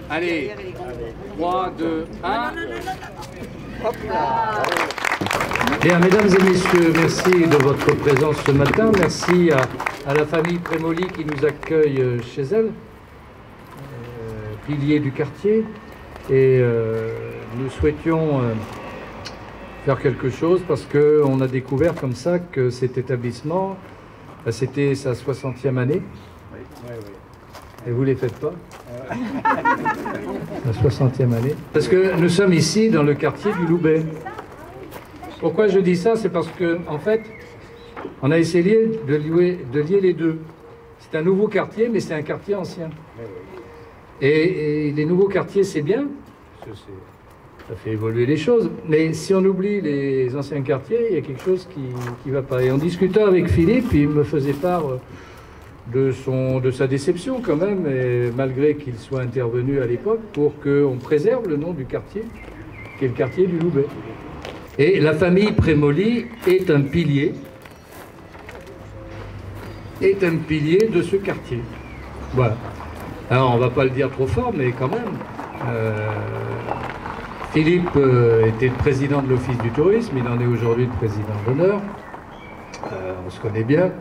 Allez, 3, 2, 1. Hop là. Bien, mesdames et messieurs, merci de votre présence ce matin. Merci à la famille Prémoli qui nous accueille chez elle, pilier du quartier. Et nous souhaitions faire quelque chose parce qu'on a découvert comme ça que cet établissement, c'était sa 60e année. Oui, oui, oui. Et vous ne les faites pas? La 60e année. Parce que nous sommes ici dans le quartier du Loubet. Pourquoi je dis ça? C'est parce que, en fait, on a essayé de lier les deux. C'est un nouveau quartier, mais c'est un quartier ancien. Et les nouveaux quartiers, c'est bien, parce que ça fait évoluer les choses. Mais si on oublie les anciens quartiers, il y a quelque chose qui ne va pas. Et en discutant avec Philippe, il me faisait part de sa déception quand même, et malgré qu'il soit intervenu à l'époque, pour qu'on préserve le nom du quartier, qui est le quartier du Loubet. Et la famille Prémoli est un pilier de ce quartier. Voilà. Alors on ne va pas le dire trop fort, mais quand même. Philippe était le président de l'Office du tourisme, il en est aujourd'hui le président d'honneur. On se connaît bien.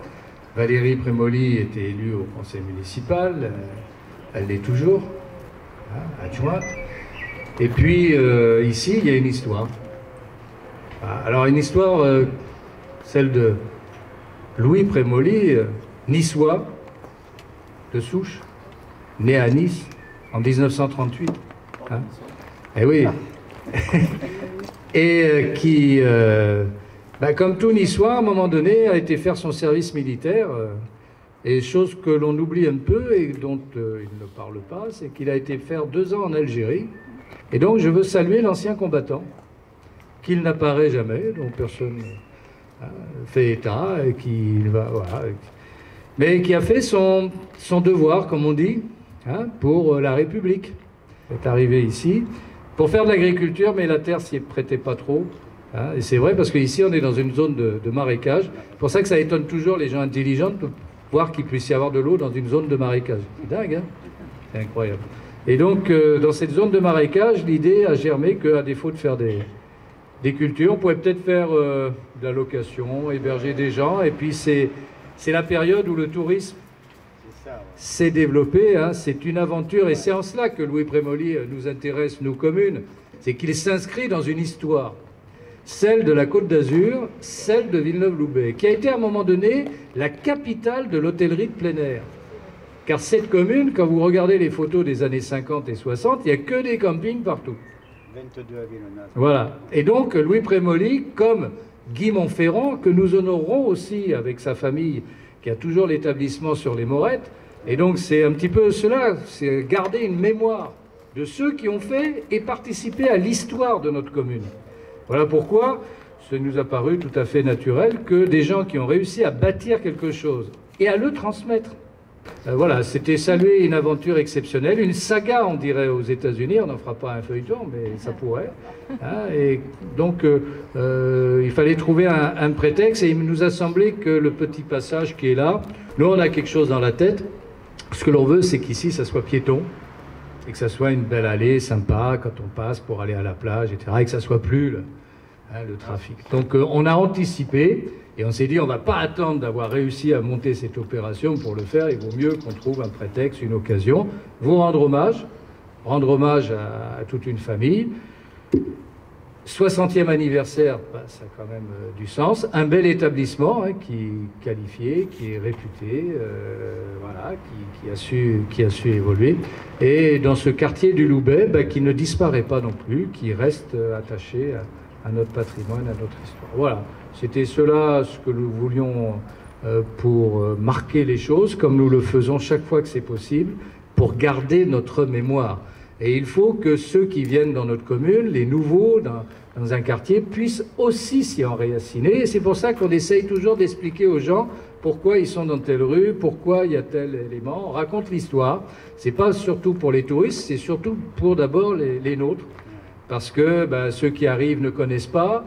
Valérie Prémoli était élue au conseil municipal, elle l'est toujours, hein, adjointe. Et puis ici, il y a une histoire. Alors une histoire, celle de Louis Prémoli, niçois, de souche, né à Nice en 1938. Hein. Eh oui. Et qui, comme tout niçois, à un moment donné, a été faire son service militaire. Et chose que l'on oublie un peu et dont il ne parle pas, c'est qu'il a été faire 2 ans en Algérie. Et donc je veux saluer l'ancien combattant, qu'il n'apparaît jamais, dont personne fait état, et qui va, voilà, mais qui a fait son devoir, comme on dit, hein, pour la République. Il est arrivé ici pour faire de l'agriculture, mais la terre s'y prêtait pas trop. Hein, et c'est vrai, parce qu'ici, on est dans une zone de marécage. C'est pour ça que ça étonne toujours les gens intelligents de voir qu'il puisse y avoir de l'eau dans une zone de marécage. C'est dingue, hein? C'est incroyable. Et donc, dans cette zone de marécage, l'idée a germé qu'à défaut de faire des cultures, on pourrait peut-être faire de la location, héberger des gens, et puis c'est la période où le tourisme s'est développé, hein, c'est une aventure, et c'est en cela que Louis Prémoli nous intéresse, nous communes, c'est qu'il s'inscrit dans une histoire, celle de la Côte d'Azur, celle de Villeneuve-Loubet, qui a été à un moment donné la capitale de l'hôtellerie de plein air. Car cette commune, quand vous regardez les photos des années 50 et 60, il n'y a que des campings partout. 22 à Villeneuve. Voilà. Et donc, Louis Prémoli, comme Guy Montferrand, que nous honorons aussi avec sa famille, qui a toujours l'établissement sur les Morettes. Et donc, c'est un petit peu cela, c'est garder une mémoire de ceux qui ont fait et participé à l'histoire de notre commune. Voilà pourquoi ça nous a paru tout à fait naturel que des gens qui ont réussi à bâtir quelque chose et à le transmettre. Voilà, c'était saluer une aventure exceptionnelle, une saga, on dirait, aux États-Unis. On n'en fera pas un feuilleton, mais ça pourrait. Hein, et donc, il fallait trouver un prétexte, et il nous a semblé que le petit passage qui est là, nous, on a quelque chose dans la tête. Ce que l'on veut, c'est qu'ici, ça soit piéton, et que ça soit une belle allée sympa quand on passe pour aller à la plage, etc., et que ça soit plus le trafic. Donc, on a anticipé. Et on s'est dit, on ne va pas attendre d'avoir réussi à monter cette opération pour le faire. Il vaut mieux qu'on trouve un prétexte, une occasion. Vous rendre hommage à toute une famille. 60e anniversaire, ça a quand même du sens. Un bel établissement, hein, qui est qualifié, qui est réputé, voilà, qui a su évoluer. Et dans ce quartier du Loubet, qui ne disparaît pas non plus, qui reste attaché à notre patrimoine, à notre histoire. Voilà. C'était cela ce que nous voulions pour marquer les choses, comme nous le faisons chaque fois que c'est possible, pour garder notre mémoire. Et il faut que ceux qui viennent dans notre commune, les nouveaux dans un quartier, puissent aussi s'y enraciner. Et c'est pour ça qu'on essaye toujours d'expliquer aux gens pourquoi ils sont dans telle rue, pourquoi il y a tel élément. On raconte l'histoire. C'est pas surtout pour les touristes, c'est surtout pour d'abord les nôtres. Parce que ceux qui arrivent ne connaissent pas,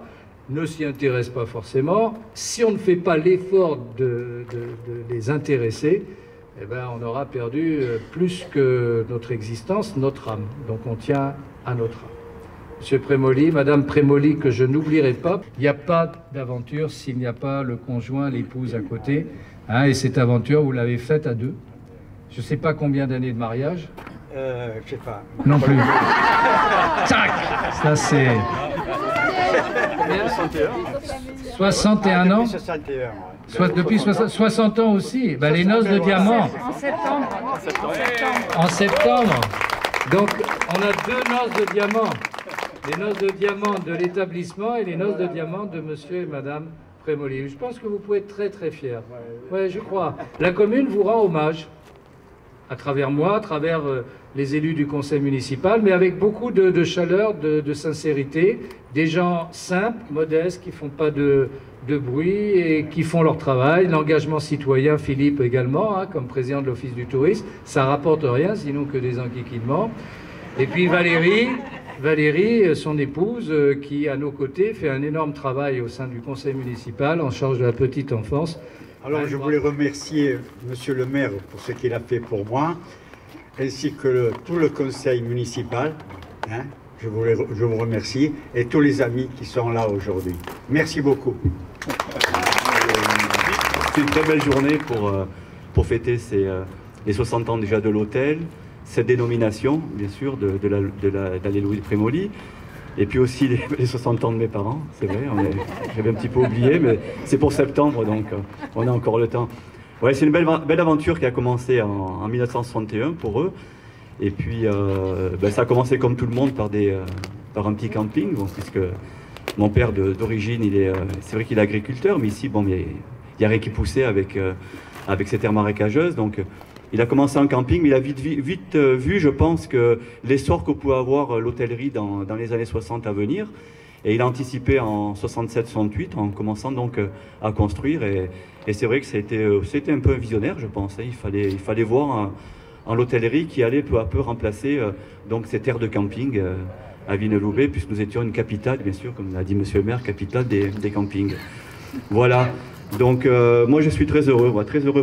ne s'y intéressent pas forcément. Si on ne fait pas l'effort de les intéresser, eh ben, on aura perdu plus que notre existence, notre âme. Donc on tient à notre âme. Monsieur Prémoli, Madame Prémoli, que je n'oublierai pas, il n'y a pas d'aventure s'il n'y a pas le conjoint, l'épouse à côté. Hein, et cette aventure, vous l'avez faite à deux. Je ne sais pas combien d'années de mariage. Je sais pas. Non plus. Tac. Ça c'est... 61 ans. Depuis 61, Depuis 60 ans aussi. Ben, les noces de diamant. En septembre. En septembre. Donc, on a deux noces de diamant. Les noces de diamant de l'établissement et les noces de diamant de monsieur et madame Prémoli. Je pense que vous pouvez être très très fiers. Oui, je crois. La commune vous rend hommage, à travers moi, à travers les élus du conseil municipal, mais avec beaucoup de chaleur, de sincérité. Des gens simples, modestes, qui ne font pas de bruit et qui font leur travail. L'engagement citoyen, Philippe également, hein, comme président de l'Office du tourisme, ça rapporte rien, sinon que des enquiquillements. Et puis Valérie, son épouse, qui à nos côtés fait un énorme travail au sein du conseil municipal en charge de la petite enfance. Alors je voulais remercier Monsieur le maire pour ce qu'il a fait pour moi, ainsi que tout le conseil municipal. Hein, je vous remercie, et tous les amis qui sont là aujourd'hui. Merci beaucoup. C'est une très belle journée pour fêter les 60 ans déjà de l'hôtel, cette dénomination, bien sûr, de l'Alléluia de Prémoli, et puis aussi les 60 ans de mes parents, c'est vrai, j'avais un petit peu oublié, mais c'est pour septembre, donc on a encore le temps. Ouais, c'est une belle aventure qui a commencé en 1961 pour eux, et puis ça a commencé comme tout le monde par un petit camping, bon, puisque mon père d'origine, c'est vrai qu'il est agriculteur, mais ici, bon, il n'y a rien qui poussait avec ces terres marécageuses, donc il a commencé en camping, mais il a vite vu, je pense, que l'essor que pouvait avoir l'hôtellerie dans les années 60 à venir. Et il a anticipé en 67-68 en commençant donc à construire. Et c'est vrai que c'était un peu un visionnaire, je pense. Il fallait voir en l'hôtellerie qui allait peu à peu remplacer donc ces terres de camping à Vinne-Loubet, puisque nous étions une capitale, bien sûr, comme l'a dit Monsieur le maire, capitale des campings. Voilà. Donc moi je suis très heureux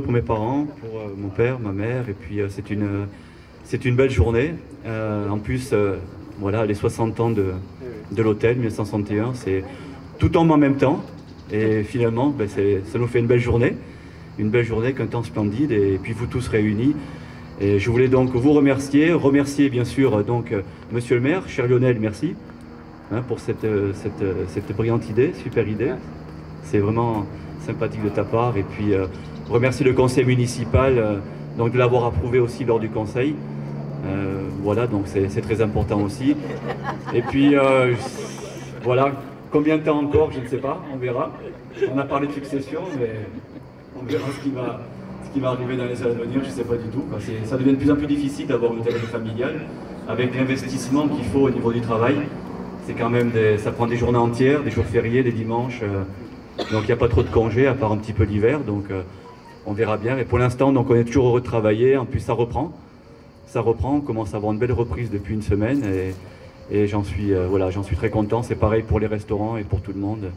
pour mes parents, pour mon père, ma mère, et puis c'est une belle journée. En plus, voilà, les 60 ans de l'hôtel 1961, c'est tout tombe en même temps, et finalement ça nous fait une belle journée qu'un temps splendide, et puis vous tous réunis. Et je voulais donc vous remercier bien sûr donc Monsieur le maire, cher Lionel, merci hein, pour cette brillante idée, super idée, c'est vraiment sympathique de ta part, et puis remercier le conseil municipal donc de l'avoir approuvé aussi lors du conseil. Voilà, donc c'est très important aussi. Et puis voilà, combien de temps encore, je ne sais pas, on verra. On a parlé de succession, mais on verra ce qui va arriver dans les années à venir, je ne sais pas du tout. Ça devient de plus en plus difficile d'avoir une hôtellerie familiale, avec l'investissement qu'il faut au niveau du travail. C'est quand même ça prend des journées entières, des jours fériés, des dimanches. Donc il n'y a pas trop de congés, à part un petit peu l'hiver, donc on verra bien. Et pour l'instant, donc on est toujours heureux de travailler, en plus ça reprend, on commence à avoir une belle reprise depuis une semaine, et j'en suis très content. C'est pareil pour les restaurants et pour tout le monde.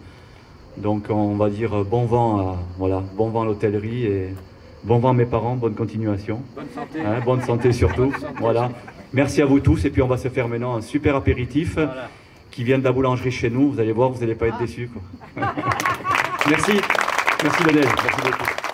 Donc on va dire bon vent à l'hôtellerie, et bon vent à mes parents, bonne continuation. Bonne santé. Hein, bonne santé surtout, voilà. Merci à vous tous, et puis on va se faire maintenant un super apéritif qui vient de la boulangerie chez nous, vous allez voir, vous n'allez pas être déçus, quoi. Merci Lionel, merci beaucoup.